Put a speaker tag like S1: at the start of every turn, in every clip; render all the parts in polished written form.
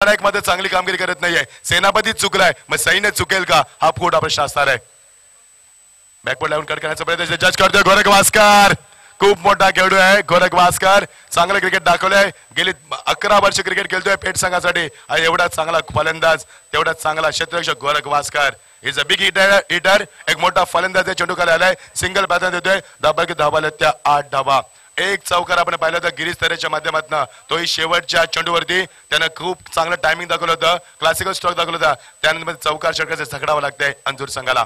S1: सामनायक मध्ये चांगली कामगिरी करत नाहीये, सेनापती चुकलाय, मग सैन्य चुकेल का हा मोठा प्रश्न असणार आहे. बॅकवर्ड लावून कट करण्याचा प्रयत्न जज करतोय गोरख भास्कर. खूप मोठा खेळाडू आहे गोरख भास्कर, चांगलं क्रिकेट दाखवलंय. गेली 11 वर्ष क्रिकेट खेळतोय पेठ संघासाठी. आणि एवढा चांगला फलंदाज, तेवढाच चांगला क्षेत्ररक्षक Gorakh Bhaskar is a big hitter. एक मोठा फलंदाज चेंडू खाली आलाय, सिंगल पॅटर्न देतोय. धाबा त्या 8 धाबा. एक चौकार आपण पाहिलं होतं गिरीश तरेच्या माध्यमातून, तोही शेवटच्या चेंडूवरती त्यानं खूप चांगलं टायमिंग दाखवलं होतं, क्लासिकल स्ट्रोक दाखवलं होता. त्यानंतर चौकार षटकाचे झगडावं लागतंय अंजूर संघाला.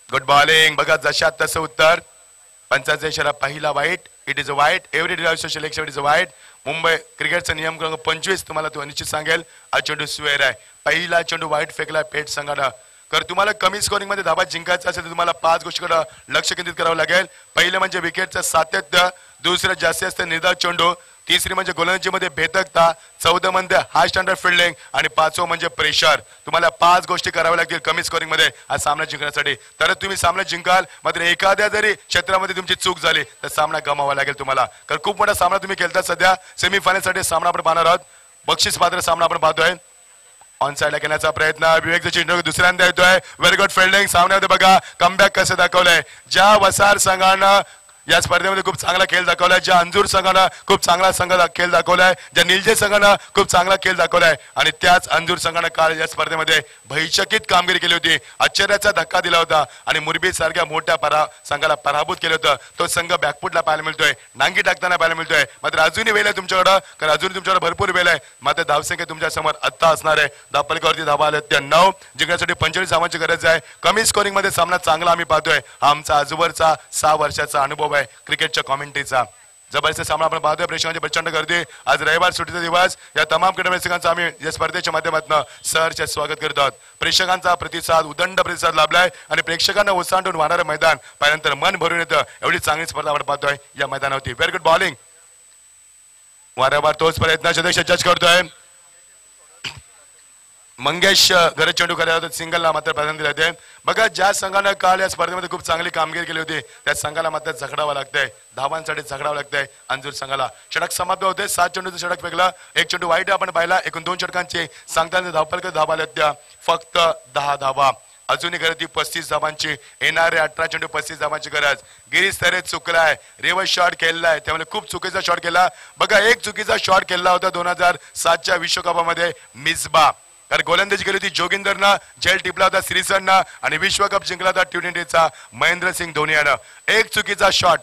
S1: Good bowling. बघा जशा तसं उत्तर. पंचायत इशारा पहिला वाईट. इट इज अ वाईट. एव्हरी सिलेक्शन इज अ वाईट. मुंबई क्रिकेटचा नियम क्रमांक 25 तुम्हाला तो निश्चित सांगेल. हा चेंडू स्वेअर आहे. पहिला चेंडू वाईट फेकला पेठ संघानं. तर तुम्हाला कमी स्कोरिंग मध्ये धाबा जिंकायचं असेल तर तुम्हाला 5 गोष्टीकडे लक्ष केंद्रित करावं लागेल. पहिलं म्हणजे विकेटचं सातत्य, दुसरं जास्तीत जास्त निर्धार चेंडू, तिसरी म्हणजे गोलंदाजीमध्ये भेदकता, चौथं म्हणजे हाय स्टँडर्ड फिल्डिंग आणि पाचवं म्हणजे प्रेशर. तुम्हाला 5 गोष्टी कराव्या लागतील कमी स्कोरिंग मध्ये हा सामना जिंकण्यासाठी. तर तुम्ही सामना जिंकाल. मात्र एखाद्या जरी क्षेत्रामध्ये तुमची चूक झाली तर सामना गमावा लागेल तुम्हाला. कारण खूप मोठा सामना तुम्ही खेळता. सध्या सेमीफायनल साठी सामना आपण पाहणार आहोत. बक्षीस पात्र सामना आपण पाहतोय. ऑन साइडला घेण्याचा प्रयत्न विवेक चेंडू दुसऱ्यांदा येतोय. Very good fielding. सामन्यामध्ये बघा कमबॅक कसं दाखवलंय. ज्या वसार संघानं या स्पर्धेमध्ये खूप चांगला खेळ दाखवलाय, ज्या अंजूर संघानं खूप चांगला खेळ दाखवलाय, ज्या निलजे संघानं खूप चांगला खेळ दाखवलाय आणि त्याच अंजूर संघानं काल या स्पर्धेमध्ये भयचकित कामगिरी केली होती. आश्चर्याचा धक्का दिला होता आणि मुरबी सारख्या मोठ्या संघाला पराभूत केलं होतं. तो संघ बॅकफुटला पाहायला मिळतोय, नांगी टाकताना पाहायला मिळतोय. मात्र अजूनही वेळ आहे तुमच्याकडं, कारण अजून तुमच्याकडे भरपूर वेळ आहे. मात्र धावसंख्या तुमच्या समोर आत्ता असणार आहे. धापलकावरती धावा आल्या त्या 9. जिंकण्यासाठी 45 धावांची गरज आहे. कमी स्कोरिंग मध्ये सामना चांगला आम्ही पाहतोय. हा आमचा आजूवरचा 6 वर्षाचा अनुभव आहे क्रिकेटच्या कॉमेंट्रीचा. जबरदस्त सामना आपण पाहतोय. प्रेक्षकांची प्रचंड गर्दी. आज रविवार सुट्टीचा दिवस. या तमाम क्रीडारसिकांचं आम्ही या स्पर्धेच्या माध्यमातून सहर्ष स्वागत करत आहोत. प्रेक्षकांचा प्रतिसाद, उदंड प्रतिसाद लाभलाय आणि प्रेक्षकांना ओसांडून वाहणारं मैदान पाहिल्यानंतर मन भरून येतं. एवढी चांगली स्पर्धा आपण पाहतोय या मैदानावरती. Very good bowling. वारंवार तोच प्रयत्न जज करतोय. मंगेश घरे चेंडू करायला होता, सिंगलला मात्र प्राधान्य दिले होते. बघा ज्या संघानं काल या स्पर्धेमध्ये खूप चांगली कामगिरी केली होती त्या संघाला मात्र झगडावं लागतंय. धावांसाठी झगडावं लागतंय अंजूर संघाला. षटक समाप्त होते. 7 चेंडूचं षटक फेकलं. 1 चेंडू वाईट आपण पाहिला. एकूण 2 षटकांची सांगताना धावपलक धावा आल्या त्या फक्त 10 धावा. अजूनही गरज 35 धावांची. येणारे 18 चेंडू 35 धावांची गरज. गिरीश तरे चुकलाय, रिव्हर्स शॉट केलाय, त्यामुळे खूप चुकीचा शॉट केला. बघा एक चुकीचा शॉट केला होता 2007च्या विश्वकपामध्ये मिसबा. कारण गोलंदाजी केली होती जोगिंदरनं, झेल टिपला होता श्रीसरनं आणि विश्वकप जिंकला होता T20चा महेंद्रसिंग धोनी यानं. एक चुकीचा शॉट.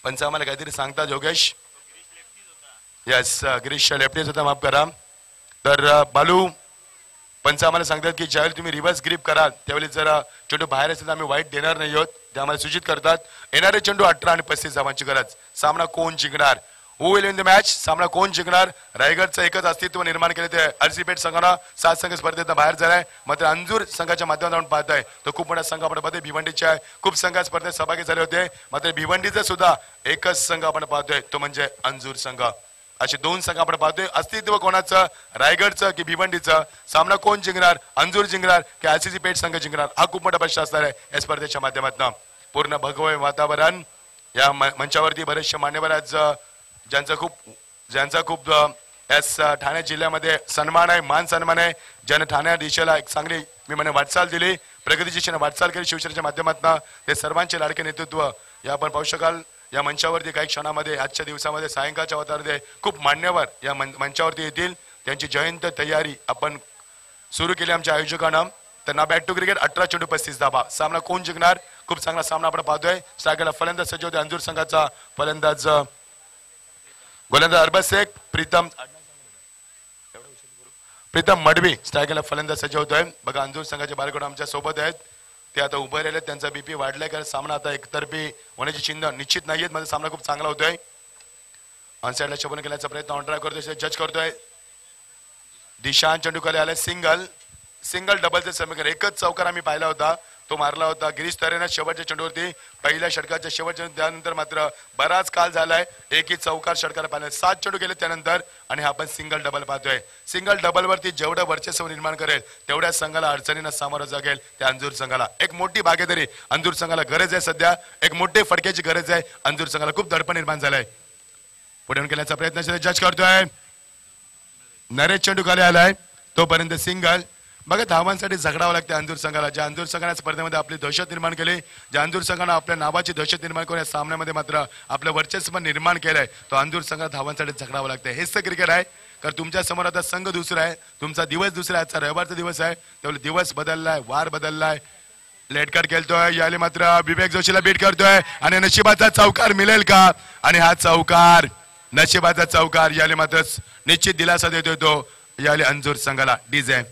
S1: पंच आम्हाला काहीतरी सांगता योगेश. यस गिरीश लेफ्टीच होता, माफ करा. तर बालू पंच आम्हाला सांगतात की ज्यावेळी तुम्ही रिव्हर्स ग्रिप कराल त्यावेळी जर चेंडू बाहेर असेल तर आम्ही वाईट देणार नाही आहोत, ते आम्हाला सूचित करतात. येणारे चेंडू 18 आणि 35 धावांची गरज. सामना कोण जिंकणार? Who will win the match? सामना कोण जिंकणार? रायगडचं एकच अस्तित्व निर्माण केले ते अर्सीपेठ संघानं 7 संघ स्पर्धेतून बाहेर झालाय. मात्र अंजूर संघाच्या माध्यमातून आपण पाहताय तो खूप मोठा संघ आपण पाहतोय. भिवंडीचे आहे, खूप संघ स्पर्धेत सहभागी झाले होते. मात्र भिवंडीचं सुद्धा एकच संघ आपण पाहतोय तो म्हणजे अंजूर संघ. असे 2 संघ आपण पाहतोय. अस्तित्व कोणाचं? रायगडचं की भिवंडीचं? सामना कोण जिंकणार? अंजूर जिंकणार की आरसीसी पेठ संघ जिंकणार? हा खूप मोठा प्रश्न असणार आहे या स्पर्धेच्या माध्यमातून. पूर्ण भगवय वातावरण या मंचावरती बरेचसे मान्यवर आज ज्यांचा खूप यास ठाणे जिल्ह्यामध्ये सन्मान आहे, मान सन्मान आहे. ज्याने ठाणे दिशेला एक चांगली मी म्हणे वाटचाल दिली, प्रगतीची दिशेने वाटचाल केली शिवसेनेच्या माध्यमातून. ते सर्वांचे लाडके नेतृत्व या आपण पाहू शकाल या मंचावरती काही क्षणामध्ये. आजच्या दिवसामध्ये सायंकाळच्या वातावरणामध्ये खूप मान्यवर या मंचावरती येतील. त्यांची जयंत तयारी आपण सुरू केली आमच्या आयोजकांना. तर ना बॅक टू क्रिकेट 18 चेंडू 35 धावा. सामना कोण जिंकणार? खूप चांगला सामना आपण पाहतोय. स्ट्रायकरला फलंदाज सज्ज होते अंजूर संघाचा फलंदाज गोलंदाज अरबाज शेख, प्रीतम मडवी स्ट्रायकरला फलंदाज सज्ज होतोय. बघा अंजूर संघाचे बालकडे आमच्या सोबत आहेत. ते आता उभे राहिले. त्यांचा बीपी वाढलाय कारण सामना आता एकतर्फी होण्याची चिन्ह निश्चित नाहीयेत. मध्ये सामना खूप चांगला होतोय. ऑन साइडला शोभन केल्याचा प्रयत्न ऑन ट्राय करतोय, जज करतोय. दिशांत चेंडूकडे आले. सिंगल डबलचे समीकरण. एकच चौकार आम्ही पाहिला होता, तो मारला होता गिरीश तरेने शेवटच्या चेंडूवरती पहिल्या षटकाच्या शेवटच्या. त्यानंतर मात्र बराच काल झालाय एकही चौकार षटकार पाहिला. 7 चेंडू गेले त्यानंतर आणि आपण सिंगल डबल पाहतोय. सिंगल डबल वरती जेवढं वर्चस्व निर्माण करेल तेवढ्या संघाला अडचणींना सामोरं जागेल त्या अंजूर संघाला. एक मोठी भागीदारी अंजूर संघाला गरज आहे. सध्या एक मोठी फटक्याची गरज आहे अंजूर संघाला. खूप दडपण निर्माण झालंय. पुढे येऊन खेळण्याचा प्रयत्न जज करतोय. नरेश चेंडू खाली आलाय तोपर्यंत सिंगल. बघा धावांसाठी झगडावं लागतं अंजूर संघाला. ज्या अंजूर संघाने स्पर्धेमध्ये आपली दहशत निर्माण केली, ज्या अंजूर संघानं आपल्या नावाची दहशत निर्माण करून या सामन्यामध्ये मात्र आपलं वर्चस्व निर्माण केलंय, तो अंजूर संघाला धावांसाठी झगडावं लागतं. हेच तर क्रिकेट आहे. कारण तुमच्या समोर आता संघ दुसरा आहे, तुमचा दिवस दुसरा आहे. आजचा रविवारचा दिवस आहे, त्यामुळे दिवस बदललाय, वार बदललाय. लेटकट खेळतोय याले मात्र विवेक जोशीला बीट करतोय आणि नशिबाचा चौकार मिळेल का? आणि हा चौकार, नशिबाचा चौकार याले मात्र निश्चित दिलासा देतोय तो याले अंजूर संघाला. डीजे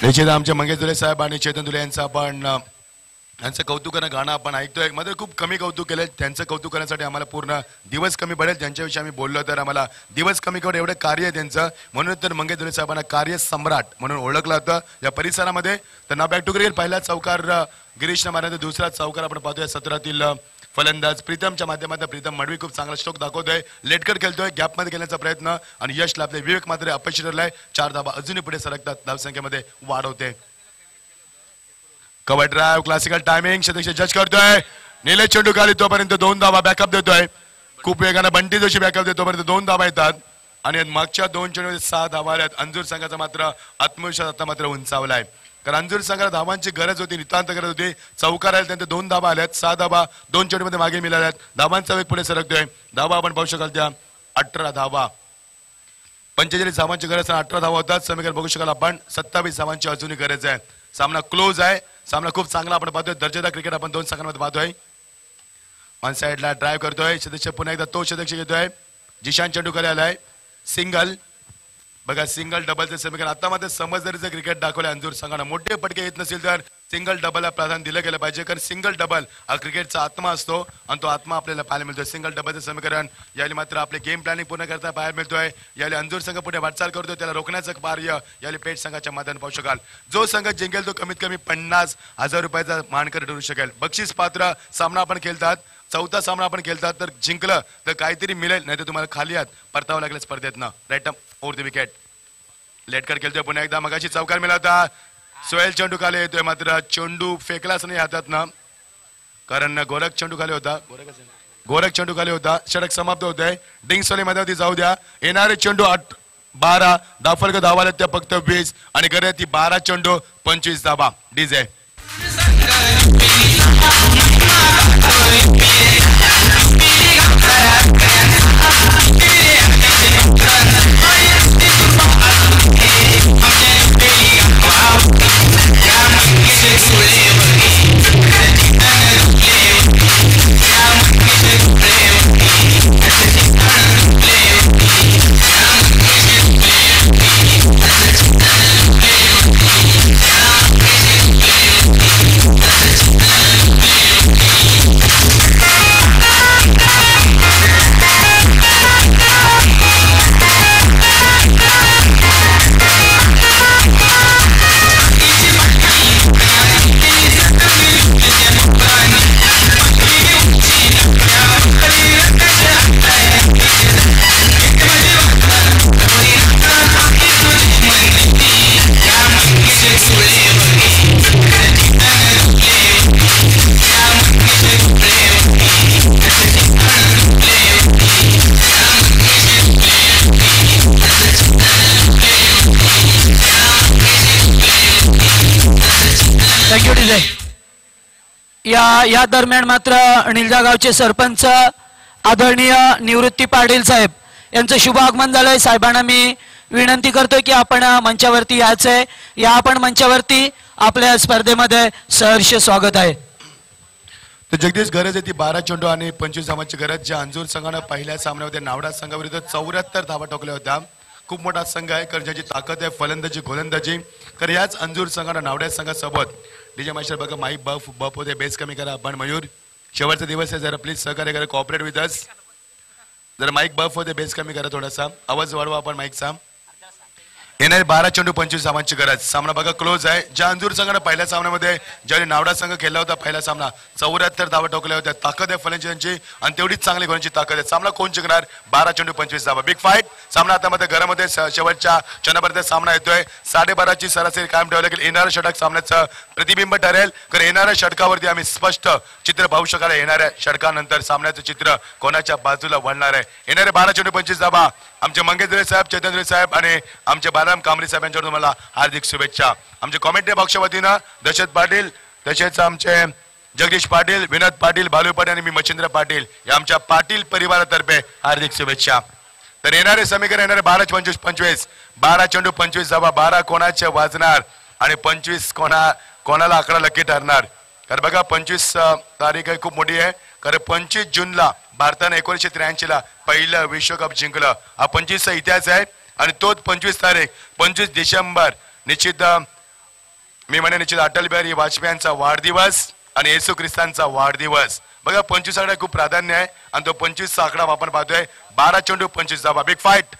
S1: निश्चित आमचे मंगेश दुले साहेब आणि चेतन दुले यांचं आपण यांचं कौतुकानं गाणं आपण ऐकतोय. मध्ये खूप कमी कौतुक केलं, त्यांचं कौतुक करण्यासाठी आम्हाला पूर्ण दिवस कमी पडेल. त्यांच्याविषयी आम्ही बोललो तर आम्हाला दिवस कमी पडेल, एवढं कार्य आहे त्यांचं. म्हणून तर मंगेश दुले साहेबांना कार्य सम्राट म्हणून ओळखलं होतं या परिसरामध्ये. तर ना बॅक टू क्रिकेट. पहिला चौकार गिरीशनं मारला, दुसरा चौकार आपण पाहतोय 17तील फलंदाज प्रीतमच्या माध्यमातून. प्रीतम मडवी खूप चांगला स्ट्रोक दाखवतोय, लेटकट खेळतोय, गॅपमध्ये खेळण्याचा प्रयत्न आणि यश लाभले. विवेक मात्र अपयशी ठरलाय. 4 धावा अजूनही पुढे सरकतात, धावसंख्येमध्ये वाढ होते. कव्हर ड्राईव्ह क्लासिकल टायमिंग शतक जज करतोय. निलेश चेंडू खाली तोपर्यंत 2 धावा बॅकअप देतोय. खूप वेगानं बंटी जोशी बॅकअप देतो, तोपर्यंत 2 धावा येतात आणि मागच्या 2 चेंडूमध्ये 6 धावा आल्यात. अंजूर संघाचा मात्र आत्मविश्वास आता मात्र उंचावलाय. कारण अंजूर संघाला धावांची गरज होती, नितांत गरज होती. चौकार आले त्यांचे 2 धावा आल्यात, 6 धावा 2 चेंडूमध्ये मागे मिळाल्यात. धावांचा वेग पुढे सरकतोय. धावा आपण पाहू शकाल त्या 18 धावा. 45 धावांची गरज, 18 धावा होतात. समीकरण बघू शकाल आपण 27 धावांची अजूनही गरज आहे. सामना क्लोज आहे, सामना खूप चांगला आपण पाहतोय. दर्जेदार क्रिकेट आपण 2 संघांमध्ये पाहतोय. ऑन साइडला ड्राईव्ह करतोय सदस्य, पुन्हा एकदा तो सदस्य घेतोय. जिशान चेंडू खाली आलाय. सिंगल. बघा सिंगल डबलचं समीकरण. आता मात्र समजदारीचं क्रिकेट दाखवलं अंजूर संघानं. मोठे पटके येत नसेल तर सिंगल डबलला प्राधान्य दिलं गेलं पाहिजे, कारण सिंगल डबल हा क्रिकेटचा आत्मा असतो आणि तो आत्मा आपल्याला पाहायला मिळतोय. सिंगल डबलचं समीकरण याला मात्र आपले गेम प्लॅनिंग पूर्ण करता पाहायला मिळतोय. याला अंजूर संघ पुढे वाटचाल करतोय, त्याला रोखण्याचं कार्य याला पेठ संघाच्या माध्यमातून पाहू शकाल. जो संघ जिंकेल तो कमीत कमी 50,000 रुपयाचा मानकरी ठरू शकेल. बक्षीस पात्र सामना आपण खेळतात, चौथा सामना आपण खेळतात, तर जिंकलं तर काहीतरी मिळेल, नाही तर तुम्हाला खाली हात परतावं लागेल स्पर्धेतनं. Right over the wicket. लेटकर खेळतोय पुन्हा एकदा. मगाशी चौकार मिळाला. सोहेल चेंडू खाली येतोय, मात्र चेंडू फेकलाच नाही हातात ना, कारण गोरख चेंडू खाली होता. गोरख चेंडू खाली होता. षटक समाप्त होत आहे. डिंगसोली मध्ये जाऊ द्या. येणारे चेंडू 12 दाफलक धावा त्या फक्त 20 आणि घरे ती 12 चेंडू 25 धावा. डीजे
S2: या दरम्यान मात्र निलजा गावचे सरपंच आदरणीय निवृत्ती पाटील साहेब यांचं शुभ आगमन झालंय. साहेबांना मी विनंती करतोय की आपण मंचावरती यायचंय. या आपण मंचावरती. आपल्या स्पर्धेमध्ये सहर्ष स्वागत आहे.
S1: तर जगदीश गरज आहे ती 12 चेंडू आणि 25 धावांची गरज. ज्या अंजूर संघानं पहिल्या सामन्यामध्ये नावडा संघाविरुद्ध 74 धावा ठोकल्या होत्या. खूप मोठा संघ आहे, कारण ज्याची ताकद आहे फलंदाजी गोलंदाजी. तर याच अंजूर संघानं नावड्या संघासोबत डीजे मास्टर बघा माईक बफ होते. बेस कमी करा आपण. मयूर शेवटचा दिवस आहे, जरा प्लीज सहकार्य करा, कॉपरेट विथ अस. जरा माईक बफ होते, बेस कमी करा, थोडासा आवाज वाढवा आपण माईकचा. येणारे 12 चेंडू 25 धावांची गरज. सामना बघा क्लोज आहे. ज्या अंजूर संघाने पहिल्या सामन्यामध्ये ज्यावेळी नावडा संघ खेळला होता पहिला सामना 74 धावा ठोकल्या होत्या. ताकद आहे फलंदाजांची आणि तेवढीच चांगली गोलंदाजी ताकद आहे. सामना कोण जिंकणार? 12 चेंडू 25 धावा. बिग फाईट सामना आता मध्ये घरामध्ये शेवटच्या क्षणापर्यंत सामना येतोय. 12:30ची सरासरी कायम ठेवली गेली. येणारं षटक सामन्याचं प्रतिबिंब ठरेल. कारण येणाऱ्या षटकावरती आम्ही स्पष्ट चित्र पाहू शकाल. येणाऱ्या षटकानंतर सामन्याचं चित्र कोणाच्या बाजूला वळणार आहे. येणारे 12 चेंडू 25 धावा. आमचे मंगेश साहेब, चैतन्य साहेब आणि आमचे बालराम कांबळे साहेब यांच्यावर तुम्हाला हार्दिक शुभेच्छा. आमचे कॉमेंट्री पक्षा वतीनं दशरथ पाटील, तसेच आमचे जगदीश पाटील, विनोद पाटील, भालू पाटील आणि मी मच्छिंद्र पाटील या आमच्या पाटील परिवारातर्फे हार्दिक शुभेच्छा. तर येणारे समीकरण येणारे 12 25 25 12 चेंडू 25 धावा. 12 कोणाचे वाजणार आणि 25 कोणाला आकडा लकी ठरणार. तर बघा 25 तारीख आहे खूप मोठी आहे. कारण 25 जूनला भारताने 1983ला पहिलं विश्वकप जिंकलं. हा 25चा इतिहास आहे आणि तोच 25 तारीख 25 डिसेंबर निश्चित मी म्हणे निश्चित अटल बिहारी वाजपेयींचा वाढदिवस आणि येशू ख्रिस्तांचा वाढदिवस. बघा 25 आकडा खूप प्राधान्य आहे आणि तो 25चा आकडा आपण पाहतोय. 12 चेंडू 25 धावा. Big fight.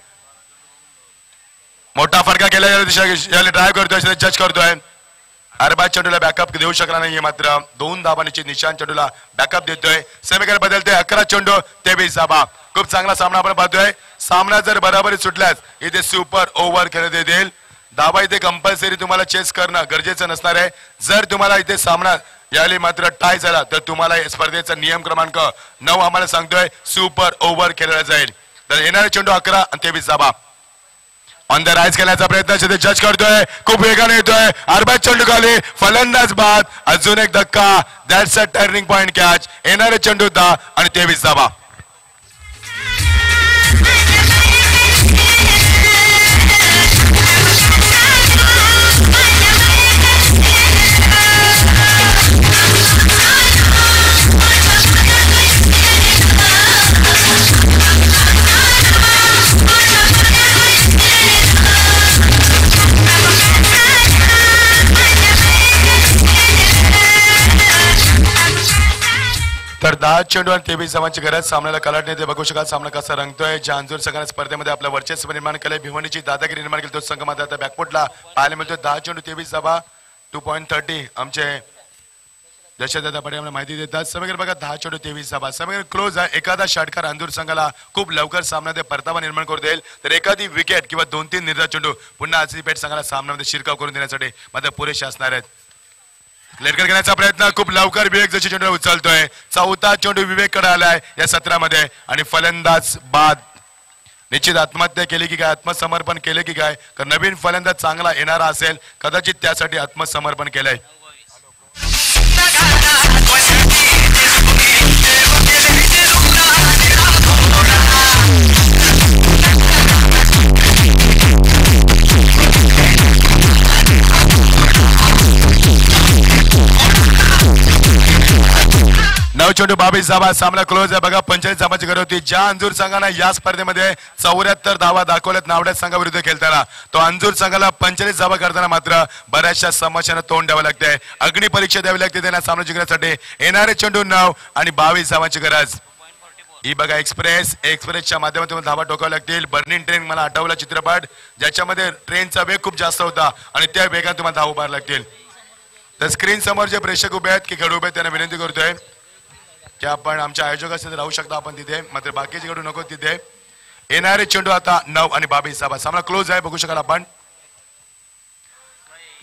S1: मोठा फटका केला याला ड्राईव्ह करतोय, जज करतोय. अरबाज चेंडूला बॅकअप देऊ शकला नाहीये मात्र 2 धावा निश्चित निशांत चेंडूला बॅकअप देतोय. समीकरण बदलते. 11 चेंडू 23 धावा. खूप चांगला सामना आपण पाहतोय. सामना जर बराबरी सुटल्यास इथे सुपर ओव्हर खेळत येतील. धावा इथे कंपल्सरी तुम्हाला चेस करणं गरजेचं नसणार आहे. जर तुम्हाला इथे सामना यावेळी मात्र टाय झाला तर तुम्हाला स्पर्धेचा नियम क्रमांक 9 आम्हाला सांगतोय सुपर ओव्हर खेळला जाईल. तर येणारे चेंडू 11 आणि 23 धावा. ऑन द राईज खेळण्याचा प्रयत्न जज करतोय. खूप वेगाने येतोय. अरबाज चेंडू खाली, फलंदाज बाद. अजून एक धक्का. That's a turning point catch. येणारे चेंडू 10 आणि 23 धावा. तर 10 चेंडू आणि 23 धावांची गरज. सामन्याला कलाटणे ते बघू शकाल. सामना कसा रंगतोय. ज्या अंजूर संघाने स्पर्धेमध्ये आपलं वर्चस्व निर्माण केलंय, भिवंडीची दादागिरी निर्माण केली, तो संघ मात्र आता बॅकफुटला पाहायला मिळतोय. 10 चेंडू 23 धावा. 2.30 आमचे दशरथ पाटील माहिती देतात. समीकरण बघा 10 चेंडू 23 धावा. समीकरण क्लोज आहे. एखादा षटकार अंजूर संघाला खूप लवकर सामन्यामध्ये परतावा निर्माण करून देईल. तर एखादी विकेट किंवा 2-3 निर्धार चेंडू पुन्हा आजची पेट संघाला सामन्यामध्ये शिरकाव करून देण्यासाठी मात्र पुरेसे असणार आहेत. लेटकर घेण्याचा प्रयत्न. खूप लवकर विवेक जशी चेंडू उचलतोय. 4था चेंडू विवेक कडे आलाय या सत्रामध्ये आणि फलंदाज बाद. निश्चित आत्महत्या केली की काय, आत्मसमर्पण केले की काय, कारण नवीन फलंदाज चांगला येणारा असेल कदाचित त्यासाठी आत्मसमर्पण केलंय. नऊ चेंडू 22 धावा. सामना क्लोज आहे. बघा 45 धावांची गरज होती. ज्या अंजूर संघाने या स्पर्धेमध्ये 74 धावा दाखवल्यात नावड्या संघाविरुद्ध खेळताना, तो अंजूर संघाला 45 धावा करताना मात्र बऱ्याचशा समस्यांना तोंड द्यावं लागतंय. अग्नी परीक्षा द्यावी लागते त्यांना सामना जिंकण्यासाठी. येणारे चेंडू 9 आणि 22 धावांची गरज. ही बघा एक्सप्रेसच्या माध्यमातून धावा ठोकाव्या लागतील. बर्निंग ट्रेन मला आठवला चित्रपट, ज्याच्यामध्ये ट्रेनचा वेग खूप जास्त होता आणि त्या वेगाने तुम्हाला धावा उभाराव्या लागतील. तर स्क्रीन समोर जे प्रेक्षक उभे आहेत की खेळू उभे आहेत त्यांना विनंती करतोय की आपण आमच्या आयोजक असेल राहू शकता आपण तिथे, मात्र बाकीचे खेळू नको तिथे. येणारे चेंडू आता 9 आणि 22 धावा. सामना क्लोज आहे. बघू शकाल आपण.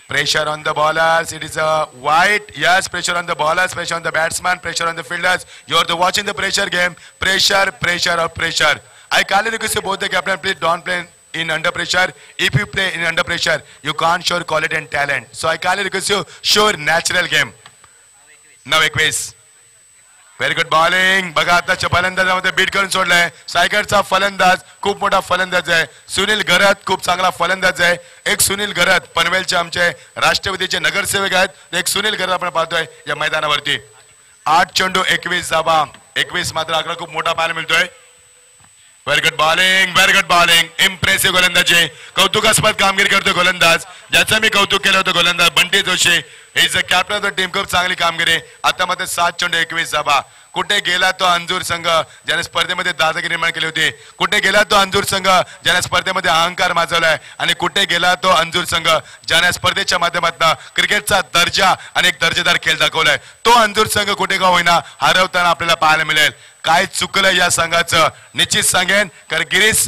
S1: Pressure on the ballers. It is a white. Yes, pressure on the ballers, pressure on the batsman, pressure on the fielders. You are watching the pressure game. Pressure, pressure, or pressure. I kindly request you both the captain, please don't play in under pressure. If you play in under pressure, you can't show quality and talent. So I kindly request you show natural game. Now 21. Very good bowling. बघा आता फलंदाजामध्ये bit करून सोडलाय. सायकडचा फलंदाज खूप मोठा फलंदाज आहे. सुनील घरत खूप चांगला फलंदाज आहे. एक सुनील घरत पनवेलचे आमचे राष्ट्रवादीचे नगरसेवक आहेत. एक सुनील घरत आपण पाहतोय या मैदानावरती. 8 चेंडू 21 धावा. 21 मात्र आकडा खूप मोठा पाहायला मिळतोय. व्हेरी गुड बॉलिंग इम्प्रेसिव्ह गोलंदाजी, कौतुकास्पद कामगिरी करतो गोलंदाज, ज्याचं मी कौतुक केलं होतं गोलंदाज Bunty Joshi is the captain of the team. खूप चांगली कामगिरी. आता मध्ये 7 चेंडू 21 धावा. कुठे गेला तो अंजूर संघ ज्याने स्पर्धेमध्ये दादागिरी निर्माण केली होती, कुठे गेला तो अंजूर संघ ज्याने स्पर्धेमध्ये अहंकार माजवलाय, आणि कुठे गेला तो अंजूर संघ ज्याने स्पर्धेच्या माध्यमातून क्रिकेटचा दर्जा आणि एक दर्जेदार खेळ दाखवलाय. तो अंजूर संघ कुठे का होईना हरवताना आपल्याला पाहायला मिळेल. काय चुकलं या संघाचं निश्चित सांगेन, कारण गिरीश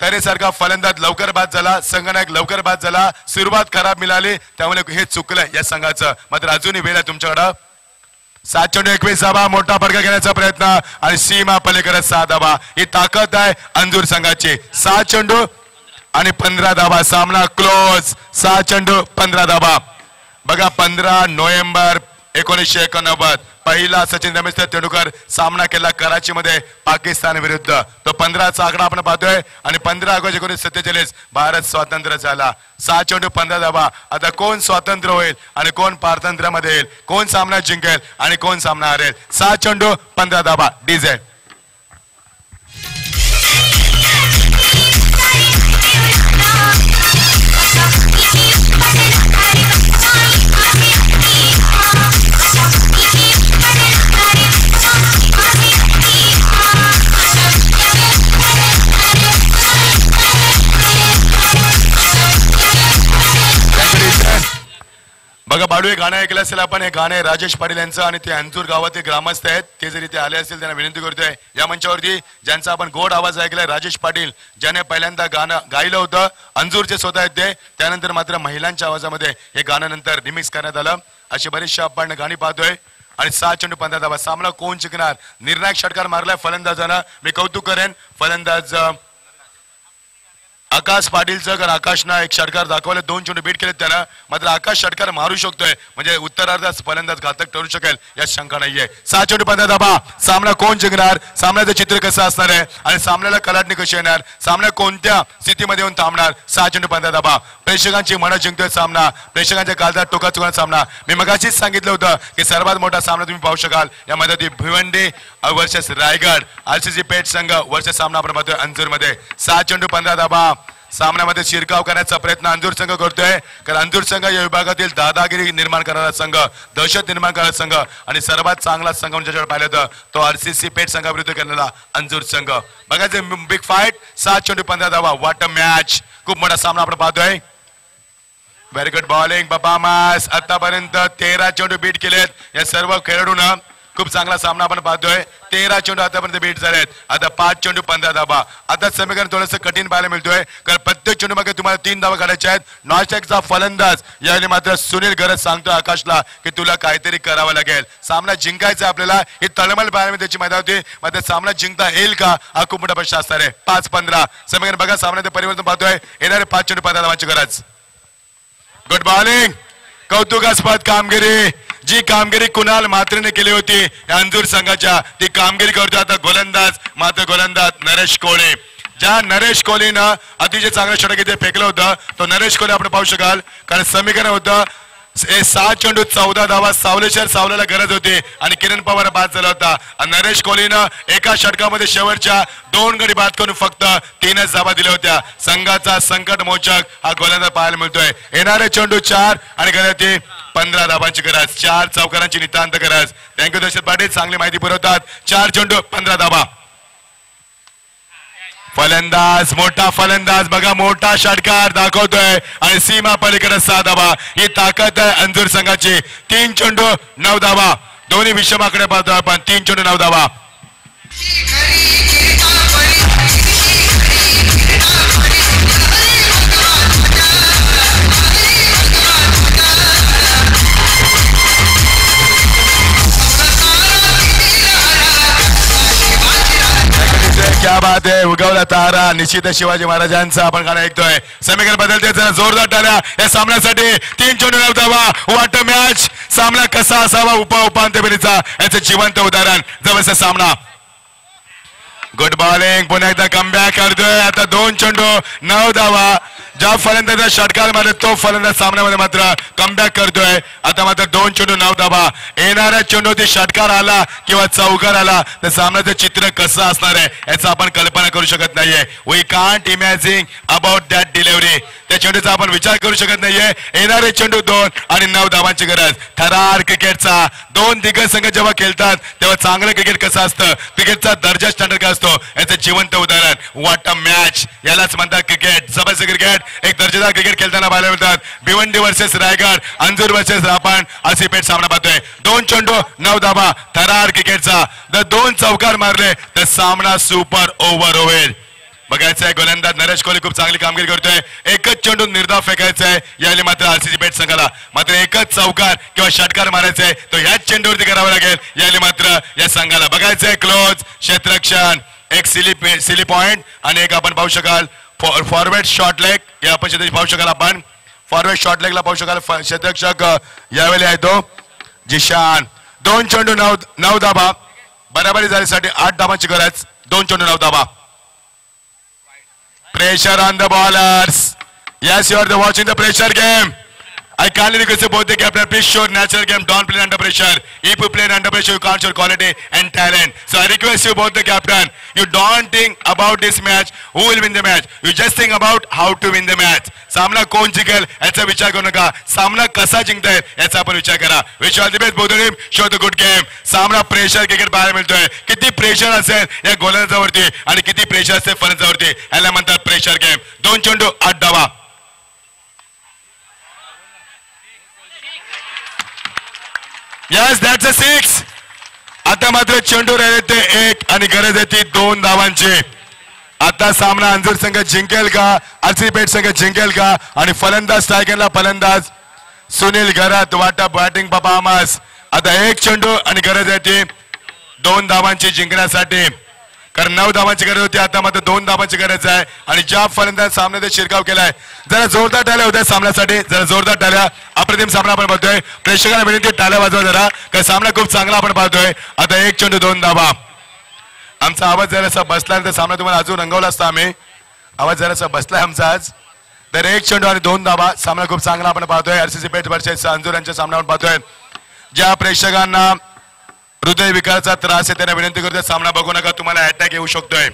S1: तरेसारखा फलंदाज लवकर बाद झाला, संघनायक लवकर बाद झाला, सुरुवात खराब मिळाली, त्यामुळे हे चुकलंय या संघाचं. मात्र अजूनही वेळ आहे तुमच्याकडं. 7 चेंडू 21 धावा, मोठा फटका घेण्याचा प्रयत्न आणि सीमा पलीकडे 6 धावा. ही ताकद आहे अंजूर संघाची. 7 चेंडू आणि 15 धावा, सामना क्लोज. 7 चेंडू 15 धावा. बघा 15 नोव्हेंबर 1989 पहिला सचिन रमेश तेंडुलकर सामना केला कराची मध्ये पाकिस्तान विरुद्ध. तो 15चा आकडा आपण पाहतोय आणि 15 ऑगस्ट 1947 भारत स्वतंत्र झाला. 7 चेंडू 15 धावा. आता कोण स्वतंत्र होईल आणि कोण पारतंत्र्यामध्ये येईल, कोण सामना जिंकेल आणि कोण सामना हरेल. 7 चेंडू 15 धावा. डीजे बघा बाळू हे गाणं ऐकलं असेल आपण. हे गाणे राजेश पाटील यांचं आणि ते अंजूर गावातील ग्रामस्थ आहेत. ते जरी ते आले असतील त्यांना विनंती करतोय या मंचावरती ज्यांचा आपण गोड आवाज ऐकलाय, राजेश पाटील ज्याने पहिल्यांदा गाणं गायलं होतं, अंजूरचे स्वतः आहेत ते. त्यानंतर मात्र महिलांच्या आवाजामध्ये हे गाणं नंतर रिमिक्स करण्यात आलं. अशी बरीचशी आपण गाणी पाहतोय. आणि 7 चेंडू 15 धावा. सामना कोण जिंकणार, निर्णायक षटकार मारलाय फलंदाजानं. मी कौतुक करेन फलंदाज आकाश पाटीलचं, कारण आकाशनं एक षटकार दाखवले, 2 चेंडू बीट केले त्यानं. मात्र आकाश षटकार मारू शकतोय म्हणजे उत्तरार्धात फलंदाज घातक ठरू शकेल यात शंका नाहीये. 7 चेंडू 15 धावा. सामना कोण जिंकणार, सामन्याचं चित्र कसं असणार आहे आणि सामन्याला कलाटणी कशी येणार, सामना कोणत्या स्थितीमध्ये येऊन थांबणार. 7 चेंडू 15 धावा. प्रेक्षकांची मनं जिंकतोय सामना, प्रेक्षकांच्या काळजात टोका चुकणार सामना. मी मगाशीच सांगितलं होतं की सर्वात मोठा सामना तुम्ही पाहू शकाल यामध्ये भिवंडी वर्सेस रायगड, आरसीसी पेठ संघ वर्सेस सामना आपण पाहतोय अंजूरमध्ये. 7 चेंडू 15 धावा. सामन्यामध्ये शिरकाव करण्याचा प्रयत्न अंजूर संघ करतोय, कारण अंजूर संघ या विभागातील दादागिरी निर्माण करणारा संघ, दहशत निर्माण करणारा संघ आणि सर्वात चांगला संघ म्हणजे पाहिलं तर तो आरसीसी पेठ संघाविरुद्ध करणारा अंजूर संघ. बघायचं बिग फाईट. 7 चेंडू 15 धावा. What a match. खूप मोठा सामना आपण पाहतोय. व्हेरी गुड बॉलिंग बबामास. आतापर्यंत 13 चेंडू बीट केलेत या सर्व खेळाडूंना. खूप चांगला सामना आपण पाहतोय. 13 चेंडू आतापर्यंत बीट झालेत. आता 5 चेंडू 15 धावा. आता समीकरण थोडंसं कठीण पाहायला मिळतोय, कारण प्रत्येक चेंडू मागे तुम्हाला 3 धावा काढायच्या आहेत. नॉस्टॅकचा फलंदाज यावेळी मात्र सुनील गरज सांगतोय आकाशला की तुला काहीतरी करावं लागेल, सामना जिंकायचा आपल्याला. ही तळमळ पाहायला मी त्याची मैदान होती. मात्र सामना जिंकता येईल का हा खूप मोठा प्रश्न असणार आहे. 5-15 समीकरण बघा. सामन्यात परिवर्तन पाहतोय. येणारे 5 चेंडू 15 धावांची गरज. Good bowling. कौतुकास्पद कामगिरी. जी कामगिरी कुणाल मात्रेने केली होती या अंजूर संघाच्या, ती कामगिरी करतो आता गोलंदाज. मात्र गोलंदाज नरेश कोहली. ज्या नरेश कोहलीनं अतिशय चांगलं षटक इथे फेकलं होतं तो नरेश कोहली आपण पाहू शकाल, कारण समीकरण होतं 7 चेंडू 14 धावा. सावल्याला गरज होती आणि किरण पवार बाद झाला होता. नरेश कोहलीनं एका षटकामध्ये शेवटच्या 2 गडी बाद करून फक्त 3च धावा दिल्या होत्या. संघाचा संकट मोचक हा गोलंदाज पाहायला मिळतोय. येणारे चेंडू 4 आणि गरज 15 धावांची गरज. 4 चौकारांची नितांत गरज. थँक्यू दर्शक पाटील, चांगली माहिती पुरवतात. 4 चेंडू 15 धावा. फलंदाज, मोठा फलंदाज बघा, मोठा षटकार दाखवतोय आणि सीमा पलीकडे 6 धावा. ही ताकद आहे अंजूर संघाची. 3 चेंडू 9 धावा. दोन्ही विषमाकडे पाहतोय आपण. 3 चेंडू 9 धावा. क्या बात आहे. उगवला तारा. निश्चित शिवाजी महाराजांचा आपण गाणं ऐकतोय. समीकरण बदलते जरा जोरदार टाळ्या या सामन्यासाठी. 3 चेंडू 9 धावा. What a match. सामना कसा असावा उपांत्य फेरीचा याचं जिवंत उदाहरण. जवळचा सामना. Good bowling. पुन्हा एकदा कमबॅक करतोय. आता 2 चेंडू 9 धावा. ज्या फलंदाजा षटकार मारले तो फलंदाज सामन्यामध्ये मात्र कमबॅक करतोय. आता मात्र 2 चेंडू 9 धाबा. येणाऱ्या चेंडूवरती षटकार आला किंवा चौकार आला तर सामन्याचं चित्र कसं असणार आहे याचा आपण कल्पना करू शकत नाहीये. We can't imagine about that delivery. त्या चेंडूचा आपण विचार करू शकत नाहीये. येणारे चेंडू 2 आणि 9 धावांची गरज. थरार क्रिकेटचा 2 दिग्गज संघ जेव्हा खेळतात तेव्हा चांगलं क्रिकेट कसं असतं, क्रिकेटचा दर्जा स्टँडर्ड काय असतो याचं जिवंत उदाहरण. What a match. यालाच म्हणतात क्रिकेट. जबरदस्त क्रिकेट. एक दर्जेदार क्रिकेट खेळताना पाहायला मिळतात. भिवंडी वर्सेस रायगड, अंजूर वर्सेस रापण अशी पेठ सामना पाहतोय. 2 चेंडू 9 धाबा. थरार क्रिकेटचा. जर 2 चौकार मारले तर सामना सुपर ओव्हर होईल. बघायचं आहे गोलंदाज नरेश कोहली खूप चांगली कामगिरी करतोय. एकच चेंडू निर्धाव फेकायचा आहे यावेळी मात्र आरसीसी पेठ संघाला. मात्र एकच चौकार किंवा षटकार मारायचा आहे तो याच चेंडूवरती करावा लागेल यावेळी मात्र या संघाला. बघायचं आहे क्लोज क्षेत्ररक्षण. एक सिली पॉइंट आणि एक आपण पाहू शकाल फॉरवर्ड शॉर्ट लेग. या आपण क्षेत्र पाहू शकाल. आपण फॉरवर्ड शॉर्ट लेगला पाहू शकाल. क्षेत्ररक्षक यावेळी आहे तो जिशान. 2 चेंडू 9 धाबा. बराबरी झाल्यासाठी 8 धाबांची गरज. 2 चेंडू 9 धाबा. Pressure on the bowlers. Yes, you are watching the pressure game. I kindly request you both the captain, please show natural game. Don't play under pressure. If you play under pressure, you can't show quality and talent. So I request you both the captain. You don't think about this match. Who will win the match? You just think about how to win the match. सामना कोण जिंकेल याचा विचार करू नका. सामना कसा जिंकताय याचा आपण विचार करा. Wish all the best both team. Show the good game. सामना प्रेशर क्रिकेट पाहायला मिळतोय. किती प्रेशर असेल या गोलंदाजावरती आणि किती प्रेशर असेल फलंदाजावरती याला म्हणतात प्रेशर गेम. 2 चेंडू 8 धावा. Yes, that's a 6. आता मात्र चेंडू राहिले ते 1 आणि गरज आहे ती 2 धावांची. आता सामना अंजूर संघ जिंकेल का, आरसीबी पेठ संघ जिंकेल का आणि फलंदाज स्ट्रायकरला फलंदाज सुनील घरात. वाटा बॅटिंग परफॉर्मन्स. आता 1 चेंडू आणि गरज आहे ती 2 धावांची जिंकण्यासाठी. कारण 9 धावांची गरज होती. आता मात्र 2 धावांची गरज आहे आणि ज्या फलंदाज सामन्यात शिरकाव केलाय जरा जोरदार टाळ्या होत्या सामन्यासाठी. जरा जोरदार टाळ्या. अप्रतिम सामना आपण पाहतोय. प्रेक्षकांना विनंती टाळ्या वाजवा जरा कारण सामना खूप चांगला आपण पाहतोय. आता 1 चेंडू 2 धावा. आमचा आवाज जरासा बसला तर सामना तुम्हाला अजून रंगवला असता आम्ही. आवाज जरासा बसलाय आमचा आज. तर 1 चेंडू आणि 2 धावा. सामना खूप चांगला आपण पाहतोय. आरसीसी पेठ वर्सेस अंजूर यांच्या सामना आपण पाहतोय. ज्या प्रेक्षकांना हृदय विकाराचा त्रास आहे त्यांना विनंती करतोय सामना बघू नका. तुम्हाला अटॅक येऊ शकतोय.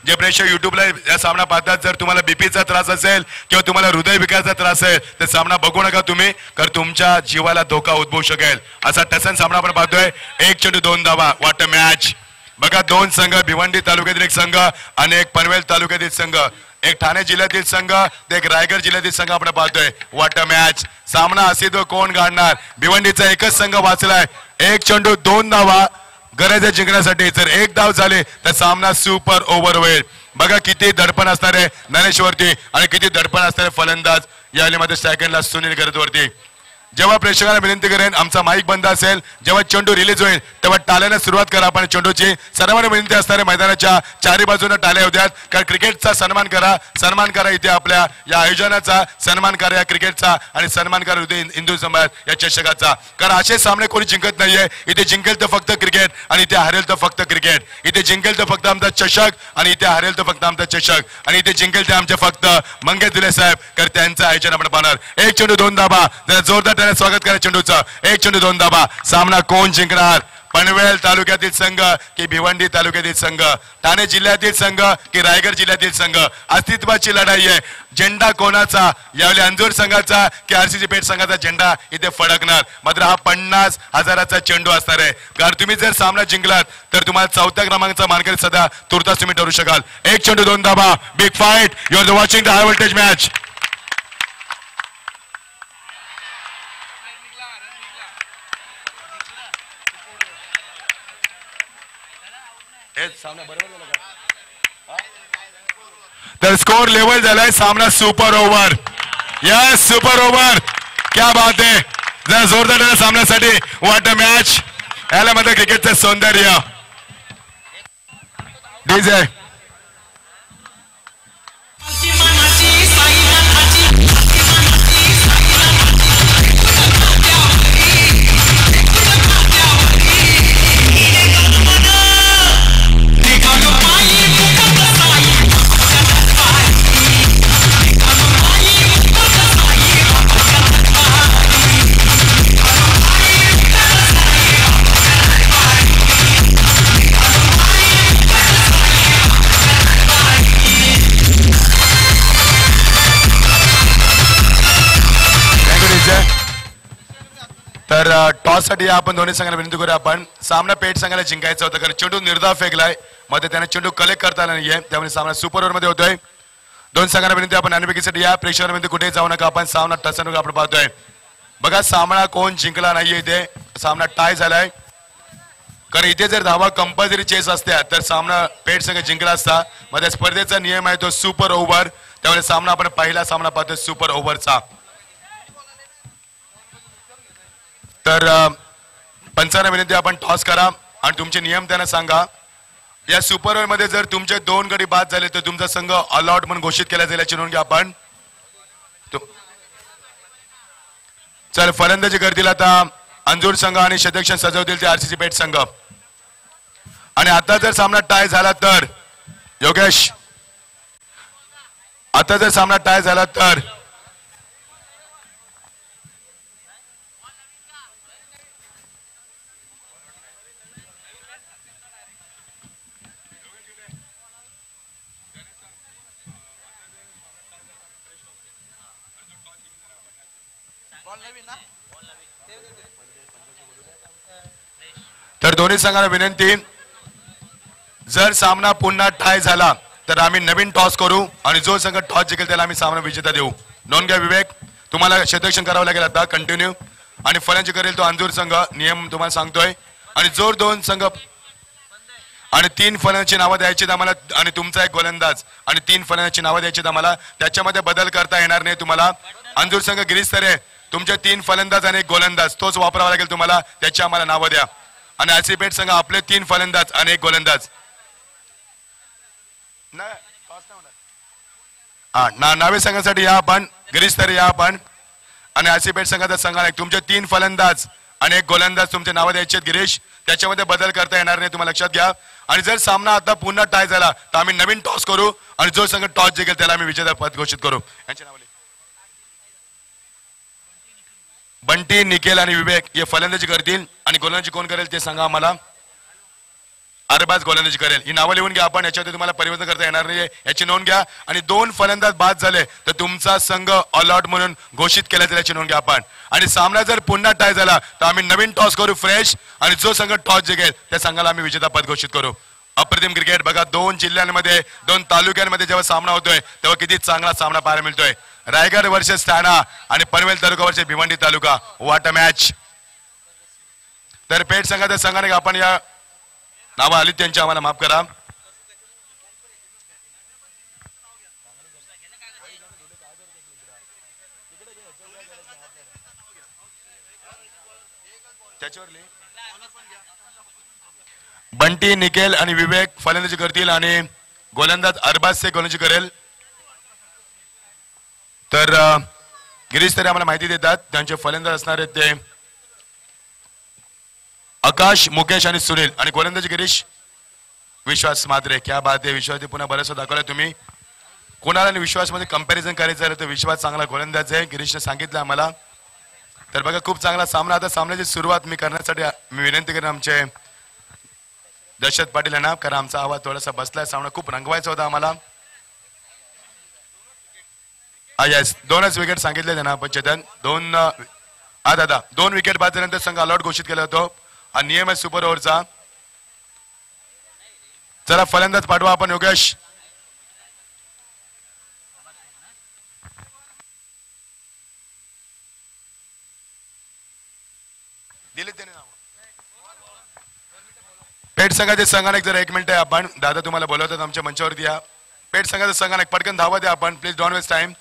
S1: जे प्रेक्षक युट्यूबला या सामना पाहतात जर तुम्हाला बीपीचा त्रास असेल किंवा तुम्हाला हृदय विकाराचा त्रास आहे तर सामना बघू नका तुम्ही कारण तुमच्या जीवाला धोका उद्भवू शकेल. असा टसन सामना आपण पाहतोय. 1 चेंडू 2 धावा. What a match. बघा 2 संघ. भिवंडी तालुक्यातील एक संघ आणि एक पनवेल तालुक्यातील संघ. एक ठाणे जिल्ह्यातील संघ तर एक रायगड जिल्ह्यातील संघ आपण पाहतोय. What a match. सामना अस्तित्व कोण गाडणार. भिवंडीचा एकच संघ वाचलाय. 1 चेंडू 2 धावा. गरज आहे जिंकण्यासाठी. जर 1 धाव झाले तर सामना सुपर ओव्हर होईल. बघा किती दडपण असणार आहे नरेशवरती आणि किती दडपण असणार आहे फलंदाज यावेळी मध्ये सेकंडला सुनील गरजवरती. जेव्हा प्रेक्षकांना विनंती करेन आमचा माईक बंद असेल जेव्हा चेंडू रिलीज होईल तेव्हा टाळ्याने सुरुवात करा. आपण चेंडूची सर्वांना विनंती असणार आहे मैदानाच्या चारी बाजूने टाळ्या होऊ द्यात. कारण क्रिकेटचा सन्मान करा. सन्मान करा इथे आपल्या या आयोजनाचा सन्मान करा या क्रिकेटचा आणि सन्मान करा इथे हिंदू समाज या चषकाचा. कारण असे सामने कोणी जिंकत नाहीये. इथे जिंकेल तर फक्त क्रिकेट आणि इथे हरेल तर फक्त क्रिकेट. इथे जिंकेल तर फक्त आमचा चषक आणि इथे हरेल तर फक्त आमचा चषक आणि इथे जिंकेल ते आमचे फक्त मंगेश दिले साहेब. कारण त्यांचं आयोजन आपण पाहणार. 1 चेंडू 2 धाबा. जरा जोरदार स्वागत करा चेंडूचा. 1 चेंडू 2 धाबा. सामना कोण जिंकणार. पनवेल तालुक्यातील संघ की भिवंडी तालुक्यातील संघ. ठाणे जिल्ह्यातील संघ की रायगड जिल्ह्यातील संघ. अस्तित्वाची लढाई आहे. झेंडा कोणाचा. यावेळी अंजूर संघाचा की आरसीसी पेठ संघाचा झेंडा इथे फडकणार. मात्र हा 50,000चा चेंडू असणार आहे. कारण तुम्ही जर सामना जिंकलात तर तुम्हाला 4थ्या क्रमांकाचा मानकरी सध्या तुर्तास तुम्ही ठरू शकाल. 1 चेंडू 2 धाबा. Big fight. You are watching the high voltage match. तर स्कोर लेवल झालाय. सामना super over. Yes super over. क्या बात आहे. जरा जोरदार आहे सामन्यासाठी. What a match. याला मध्ये क्रिकेटचं सौंदर्य. डीजे तर टॉस साठी आपण दोन्ही संघाला विनंती करूया. आपण सामना पेट संघाला जिंकायचा होता कारण चेंडू निर्धाव फेकलाय, मध्ये त्याने चेंडू कलेक्ट करता आला नाहीये, त्यामुळे सामना सुपर ओव्हर मध्ये होतोय. दोन संघांना विनंती आपण नाणेफेकीसाठी या, प्रेक्षकांना विनंती कुठेही जाऊ नका, आपण सामना टचन आपण पाहतोय. बघा सामना कोण जिंकला नाहीये, इथे सामना टाय झालाय कारण इथे जर धावा कंपल्सरी चेस असत्या तर सामना पेट संघ जिंकला असता. मध्ये स्पर्धेचा नियम आहे तो सुपर ओव्हर, त्यामुळे सामना आपण पहिला सामना पाहतोय सुपर ओव्हरचा. तर पंचांना विनंती आपण टॉस करा आणि तुमचे नियम त्यांना सांगा. या सुपर ओव्हर मध्ये जर तुमचे 2 गडी बाद झाले तर तुमचा संघ ऑल आउट म्हणून घोषित केला जाईल, याची नोंद घ्या आपण. चल फलंदाजी करतील आता अंजूर संघ आणि शतक्षण सजवतील ते आरसीसी पेट संघ. आणि आता जर सामना टाय झाला तर योगेश, आता जर सामना टाय झाला तर दोन्ही संघांना विनंती, जर सामना पुन्हा टाय झाला तर आम्ही नवीन टॉस करू आणि जो संघ टॉस जिंकेल त्याला आम्ही सामना विजेता देऊ. नोंद घ्या विवेक, तुम्हाला क्षेत्ररक्षण करावं लागेल आता कंटिन्यू. आणि फलंदाजी करेल तो अंजूर संघ, नियम तुम्हाला सांगतोय. आणि जोर 2 संघ आणि 3 फलंदाची नावं द्यायची आम्हाला आणि तुमचा एक गोलंदाज आणि 3 फलंदाची नावं द्यायची आम्हाला, त्याच्यामध्ये बदल करता येणार नाही तुम्हाला. अंजूर संघ गिरीश सरे तुमचे 3 फलंदाज आणि एक गोलंदाज तोच वापरावा लागेल तुम्हाला, त्याची आम्हाला नावं द्या. आणि आरसीसी पेट संघ आपले 3 फलंदाज आणि एक गोलंदाज. नावे संघासाठी या आपण, गिरीश तरी या आपण. आणि आरसीसी पेट संघाचा संघ तुमचे 3 फलंदाज आणि एक गोलंदाज तुमचे नावं द्यायचे गिरीश, त्याच्यामध्ये बदल करता येणार नाही, तुम्हाला लक्षात घ्या. आणि जर सामना आता पुन्हा टाय झाला तर आम्ही नवीन टॉस करू आणि जो संघ टॉस जिंकेल त्याला आम्ही विजेता पद घोषित करू. यांचे नाव बंटी, निकेल आणि विवेक हे फलंदाजी करतील आणि गोलंदाजी कोण करेल ते सांगा आम्हाला. अरबाज गोलंदाजी करेल. ही नावं लिहून घ्या आपण, याच्यामध्ये तुम्हाला परिवर्तन करता येणार नाही, याची नोंद घ्या. आणि 2 फलंदाज बाद झाले तर तुमचा संघ ऑल आउट म्हणून घोषित केला जाईल, याची नोंद घ्या आपण. आणि सामना जर पुन्हा टाय झाला तर आम्ही नवीन टॉस करू फ्रेश आणि जो संघ टॉस जिंकेल त्या संघाला आम्ही विजेता पद घोषित करू. अप्रतिम क्रिकेट बघा, 2 जिल्ह्यांमध्ये 2 तालुक्यांमध्ये जेव्हा सामना होतोय तेव्हा किती चांगला सामना पाहायला मिळतोय. रायगड वर्सेस ठाणा आणि Panvel taluka versus Bhiwandi taluka, what a match. तर पेट संघाच्या संघाने आपण या नावा आली त्यांची आम्हाला माफ करा. बंटी, निकेल आणि विवेक फलंदाजी करतील आणि गोलंदाज अरबाज से गोलंदाजी करेल. तर गिरीश तरी आम्हाला माहिती देतात त्यांचे फलंदाज असणार आहेत ते आकाश, मुकेश आणि सुनील. आणि गोलंदाजी गिरीश विश्वास मात्रे. क्या बात आहे, विश्वास पुन्हा बरंचसं दाखवलंय तुम्ही. कोणाला आणि विश्वास मध्ये कंपॅरिझन करायचं झालं तर विश्वास चांगला गोलंदाज आहे, गिरीशने सांगितलं आम्हाला. तर बघा खूप चांगला सामना. आता सामन्याची सुरुवात मी करण्यासाठी मी विनंती करेन आमचे दशरथ पाटील यांना, कारण आमचा आवाज थोडासा बसलाय, सामना खूप रंगवायचा होता आम्हाला. येस, 2च विकेट सांगितले त्यांना आपण चेतन. 2 विकेट बाद झाल्यानंतर संघ ऑल आउट घोषित केला होतो. हा नियम आहे सुपर ओव्हरचा. चला फलंदाज पाठवा आपण योगेश. पेट संघाचे संघाने जरा 1 मिनिट आहे आपण, दादा तुम्हाला बोलवतात आमच्या मंचावरती या. पेट संघाचा संघाने पटकन धावा द्या आपण प्लीज, डोंट वेस्ट टाइम.